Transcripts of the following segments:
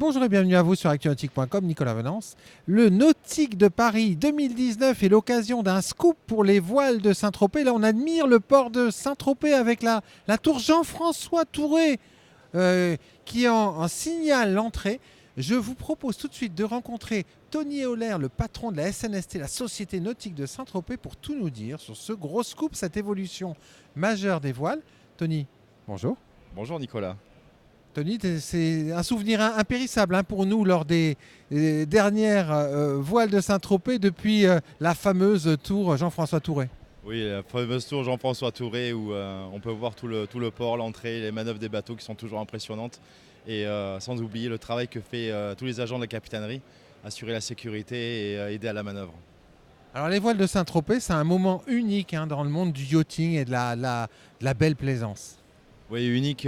Bonjour et bienvenue à vous sur actunautique.com, Nicolas Venance. Le Nautique de Paris 2019 est l'occasion d'un scoop pour les voiles de Saint-Tropez. Là, on admire le port de Saint-Tropez avec la tour Jean-François Touré qui en signale l'entrée. Je vous propose tout de suite de rencontrer Tony Euler, le patron de la SNST, la Société Nautique de Saint-Tropez, pour tout nous dire sur ce gros scoop, cette évolution majeure des voiles. Tony, bonjour. Bonjour Nicolas. Tony, c'est un souvenir impérissable pour nous lors des dernières voiles de Saint-Tropez depuis la fameuse tour Jean-François Touré. Oui, la fameuse tour Jean-François Touré où on peut voir tout le port, l'entrée, les manœuvres des bateaux qui sont toujours impressionnantes. Et sans oublier le travail que fait tous les agents de la capitainerie, assurer la sécurité et aider à la manœuvre. Alors les voiles de Saint-Tropez, c'est un moment unique dans le monde du yachting et de la belle plaisance. Oui, unique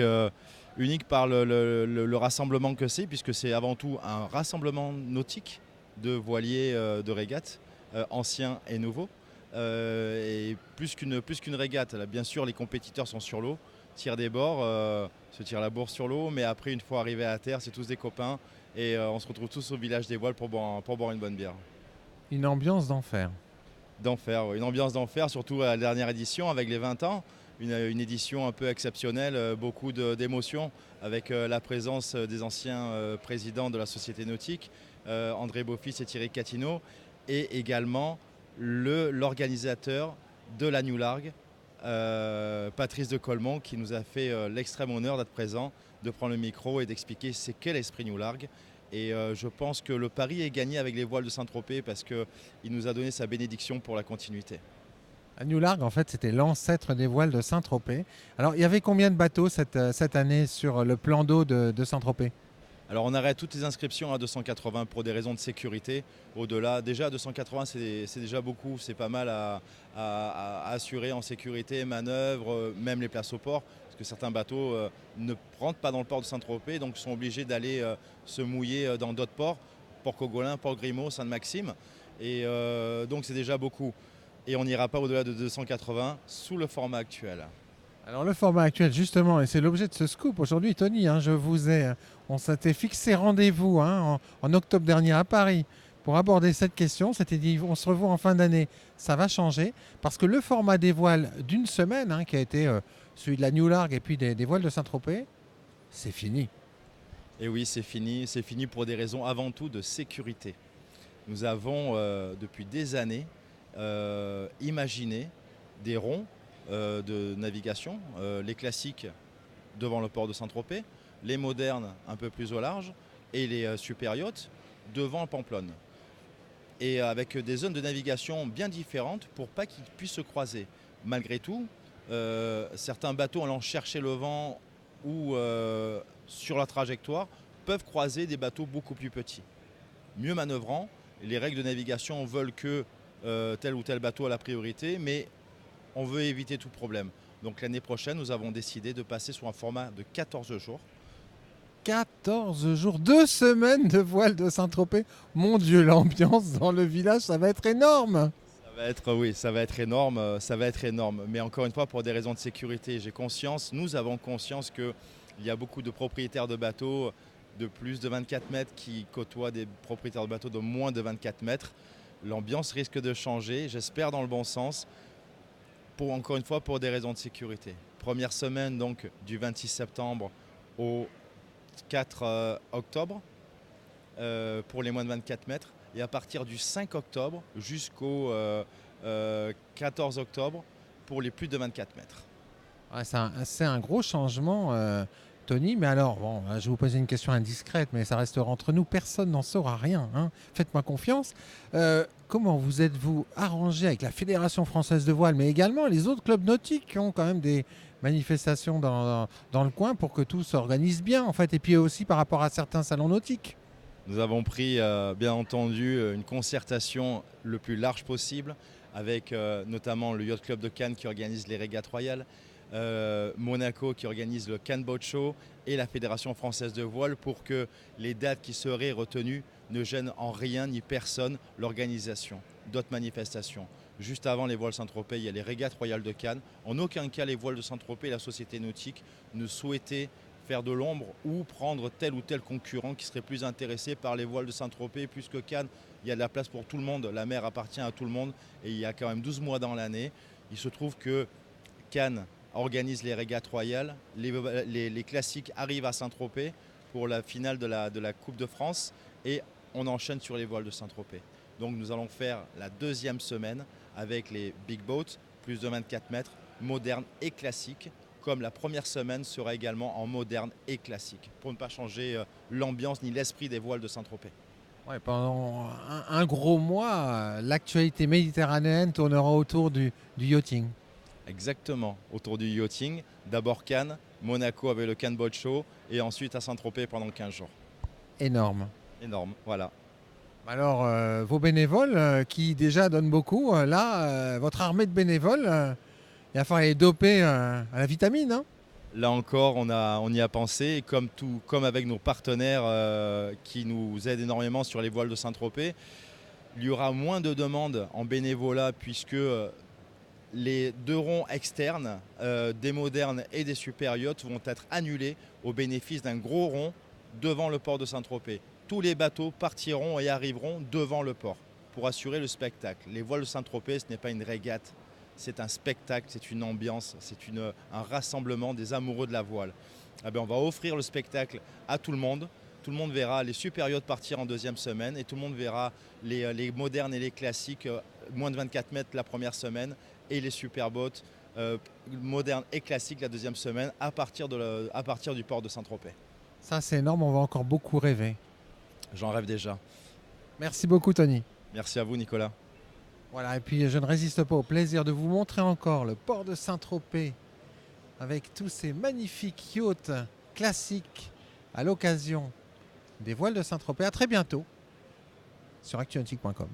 par le rassemblement que c'est, puisque c'est avant tout un rassemblement nautique de voiliers de régate, anciens et nouveaux. Et plus qu'une régate, là, bien sûr les compétiteurs sont sur l'eau, tirent des bords, se tirent la bourse sur l'eau, mais après une fois arrivés à terre, c'est tous des copains et on se retrouve tous au village des voiles pour boire une bonne bière. Une ambiance d'enfer. D'enfer, oui. Une ambiance d'enfer, surtout à la dernière édition avec les 20 ans. Une édition un peu exceptionnelle, beaucoup d'émotions avec la présence des anciens présidents de la Société Nautique, André Beaufils et Thierry Catino, et également l'organisateur de la New Largue, Patrice de Colmont, qui nous a fait l'extrême honneur d'être présent, de prendre le micro et d'expliquer c'est quel l'esprit New Largue. Et je pense que le pari est gagné avec les voiles de Saint-Tropez parce qu'il nous a donné sa bénédiction pour la continuité. La New Largue, en fait, c'était l'ancêtre des voiles de Saint-Tropez. Alors, il y avait combien de bateaux cette année sur le plan d'eau de Saint-Tropez ? Alors on arrête toutes les inscriptions à 280 pour des raisons de sécurité. Au-delà, déjà 280 c'est déjà beaucoup, c'est pas mal à assurer en sécurité, manœuvres, même les places au port. Parce que certains bateaux ne rentrent pas dans le port de Saint-Tropez, donc sont obligés d'aller se mouiller dans d'autres ports, Port Cogolin, Port Grimaud, Sainte-Maxime. Et donc c'est déjà beaucoup. Et on n'ira pas au-delà de 280 sous le format actuel. Alors le format actuel justement, et c'est l'objet de ce scoop aujourd'hui, Tony, on s'était fixé rendez-vous en octobre dernier à Paris pour aborder cette question. C'était dit, on se revoit en fin d'année, ça va changer parce que le format des voiles d'une semaine, qui a été celui de la New Largue et puis des voiles de Saint-Tropez, c'est fini. Et oui, c'est fini pour des raisons avant tout de sécurité. Nous avons depuis des années imaginé des ronds de navigation, les classiques devant le port de Saint-Tropez, les modernes un peu plus au large et les super yachts devant Pamplonne. Et avec des zones de navigation bien différentes pour pas qu'ils puissent se croiser. Malgré tout, certains bateaux allant chercher le vent ou sur la trajectoire peuvent croiser des bateaux beaucoup plus petits. Mieux manœuvrant, les règles de navigation veulent que tel ou tel bateau a la priorité, mais on veut éviter tout problème. Donc l'année prochaine, nous avons décidé de passer sur un format de 14 jours. 14 jours, 2 semaines de voile de Saint-Tropez. Mon Dieu, l'ambiance dans le village, ça va être énorme. Ça va être énorme, ça va être énorme. Mais encore une fois, pour des raisons de sécurité, nous avons conscience qu'il y a beaucoup de propriétaires de bateaux de plus de 24 mètres qui côtoient des propriétaires de bateaux de moins de 24 mètres. L'ambiance risque de changer, j'espère dans le bon sens. Encore une fois, pour des raisons de sécurité. Première semaine donc du 26 septembre au 4 octobre pour les moins de 24 mètres. Et à partir du 5 octobre jusqu'au 14 octobre pour les plus de 24 mètres. Ouais, c'est un gros changement, Tony. Mais alors, bon, je vais vous poser une question indiscrète, mais ça restera entre nous. Personne n'en saura rien. Faites-moi confiance. Comment vous êtes-vous arrangé avec la Fédération française de voile, mais également les autres clubs nautiques qui ont quand même des manifestations dans le coin pour que tout s'organise bien, en fait, et puis aussi par rapport à certains salons nautiques? Nous avons pris, bien entendu, une concertation le plus large possible avec notamment le Yacht Club de Cannes qui organise les régates royales, Monaco qui organise le Cannes Boat Show et la Fédération française de voile pour que les dates qui seraient retenues ne gênent en rien ni personne l'organisation d'autres manifestations. Juste avant les voiles Saint-Tropez, il y a les régates royales de Cannes. En aucun cas, les voiles de Saint-Tropez et la Société Nautique ne souhaitaient faire de l'ombre ou prendre tel ou tel concurrent qui serait plus intéressé par les voiles de Saint-Tropez. Plus que Cannes, il y a de la place pour tout le monde. La mer appartient à tout le monde et il y a quand même 12 mois dans l'année. Il se trouve que Cannes organise les régates royales. Les classiques arrivent à Saint-Tropez pour la finale de la Coupe de France et on enchaîne sur les voiles de Saint-Tropez. Donc nous allons faire la deuxième semaine avec les big boats, plus de 24 mètres, modernes et classiques, comme la première semaine sera également en moderne et classique, pour ne pas changer l'ambiance ni l'esprit des voiles de Saint-Tropez. Ouais, pendant un gros mois, l'actualité méditerranéenne tournera autour du yachting. Exactement, autour du yachting, d'abord Cannes, Monaco avec le Cannes Boat Show, et ensuite à Saint-Tropez pendant 15 jours. Énorme. Énorme, voilà. Alors, vos bénévoles qui déjà donnent beaucoup, votre armée de bénévoles, il va falloir les doper à la vitamine. Hein. Là encore, on y a pensé, et comme avec nos partenaires qui nous aident énormément sur les voiles de Saint-Tropez, il y aura moins de demandes en bénévolat puisque les 2 ronds externes, des modernes et des super yachts, vont être annulés au bénéfice d'un gros rond devant le port de Saint-Tropez. Tous les bateaux partiront et arriveront devant le port pour assurer le spectacle. Les voiles de Saint-Tropez, ce n'est pas une régate, c'est un spectacle, c'est une ambiance, c'est un rassemblement des amoureux de la voile. Eh bien, on va offrir le spectacle à tout le monde. Tout le monde verra les super yachts partir en deuxième semaine et tout le monde verra les modernes et les classiques, moins de 24 mètres la première semaine, et les super boats modernes et classiques la deuxième semaine à partir du port de Saint-Tropez. Ça, c'est énorme, on va encore beaucoup rêver. J'en rêve déjà. Merci beaucoup, Tony. Merci à vous, Nicolas. Voilà, et puis je ne résiste pas au plaisir de vous montrer encore le port de Saint-Tropez avec tous ces magnifiques yachts classiques à l'occasion des voiles de Saint-Tropez. À très bientôt sur actuantique.com.